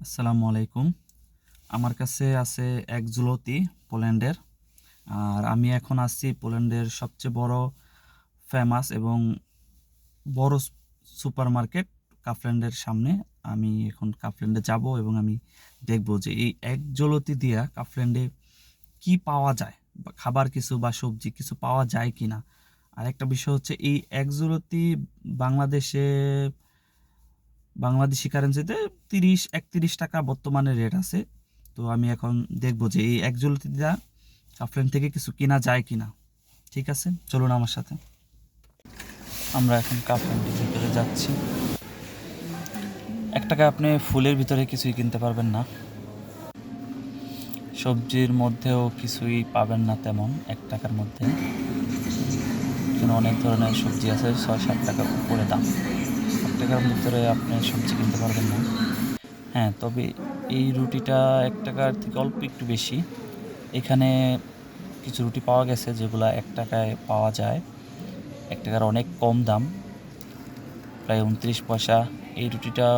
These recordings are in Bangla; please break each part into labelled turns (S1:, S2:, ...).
S1: আসসালামু আলাইকুম। আমার কাছে আছে এক জুলতি পোল্যান্ডের। আর আমি এখন আসছি পোল্যান্ডের সবচেয়ে বড় ফেমাস এবং বড় সুপার মার্কেট কাফল্যান্ডের সামনে। আমি এখন কাফল্যান্ডে যাব এবং আমি দেখব যে এই এক জুলতি দিয়া কাফল্যান্ডে কি পাওয়া যায়, বা খাবার কিছু বা সবজি কিছু পাওয়া যায় কি না। আর একটা বিষয় হচ্ছে এই এক জুলতি বাংলাদেশে বাংলাদেশি কারেন্সিতে 30-31 টাকা বর্তমানে রেট আছে। তো আমি এখন দেখবো যে এই এক জুলতিটা কাফল্যান্ড থেকে কিছু কেনা যায় কিনা। ঠিক আছে, চলুন আমার সাথে। আমরা এখন কাফল্যান্ডের ভিতরে যাচ্ছি। 1 টাকা আপনি ফুলের ভিতরে কিছুই কিনতে পারবেন না, সবজির মধ্যেও কিছুই পাবেন না তেমন 1 টাকার মধ্যে। এখানে অনেক ধরনের সবজি আছে, 6-7 টাকার উপরে দাম। 1 টাকার ভিতরে আপনি সবজি কিনতে পারবেন না। হ্যাঁ, তবে এই রুটিটা 1 টাকার থেকে অল্প একটু বেশি। এখানে কিছু রুটি পাওয়া গেছে যেগুলো 1 টাকায় পাওয়া যায়। 1 টাকার অনেক কম দাম, প্রায় 29 পয়সা। এই রুটিটা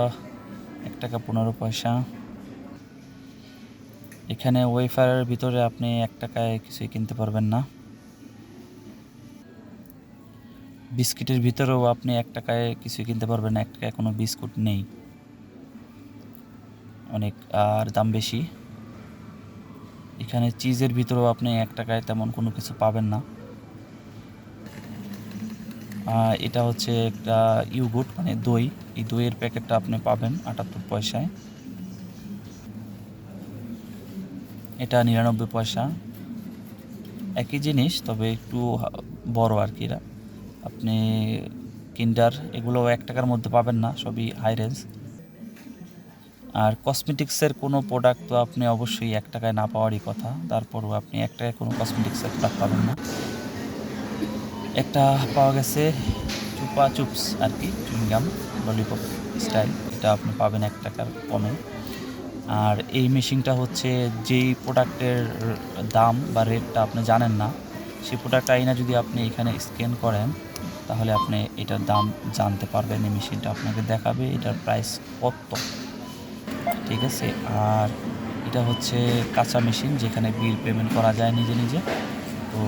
S1: 1 টাকা 15 পয়সা। এখানে ওয়েফারের ভিতরে আপনি 1 টাকায় কিছুই কিনতে পারবেন না। বিস্কিটের ভিতরেও আপনি 1 টাকায় কিছুই কিনতে পারবেন না, 1 টাকায় কোনো বিস্কুট নেই, অনেক আর দাম বেশি। এখানে চিজের ভিতরেও আপনি 1 টাকায় তেমন কোনো কিছু পাবেন না। এটা হচ্ছে একটা ইয়োগurt, মানে দই। এই দইয়ের প্যাকেটটা আপনি পাবেন 78 পয়সায়। এটা 99 পয়সা। একই জিনিস, তবে একটু বড় আর কি। আপনি কিন্ডার এগুলো 1 টাকার মধ্যে পাবেন না, সবই হাই রেঞ্জ। আর কসমেটিক্সের কোনো প্রোডাক্ট তো আপনি অবশ্যই 1 টাকায় না পাওয়ারই কথা, তারপরও আপনি 1 টাকায় কোনো কসমেটিক্সের প্রোডাক্ট পাবেন না। একটা পাওয়া গেছে চুপা চুপস আর কি, চুইংগাম ললিপপ স্টাইল, এটা আপনি পাবেন 1 টাকার কমে। আর এই মেশিনটা হচ্ছে যেই প্রোডাক্টের দাম বা রেটটা আপনি জানেন না, সেই প্রোডাক্ট আইনা যদি আপনি এখানে স্ক্যান করেন তাহলে আপনি এটার দাম জানতে পারবেন। এই মেশিনটা আপনাকে দেখাবে এটার প্রাইস কত। ঠিক আছে। আর এটা হচ্ছে কাঁচা মেশিন, যেখানে বিল পেমেন্ট করা যায় নিজে নিজে। তো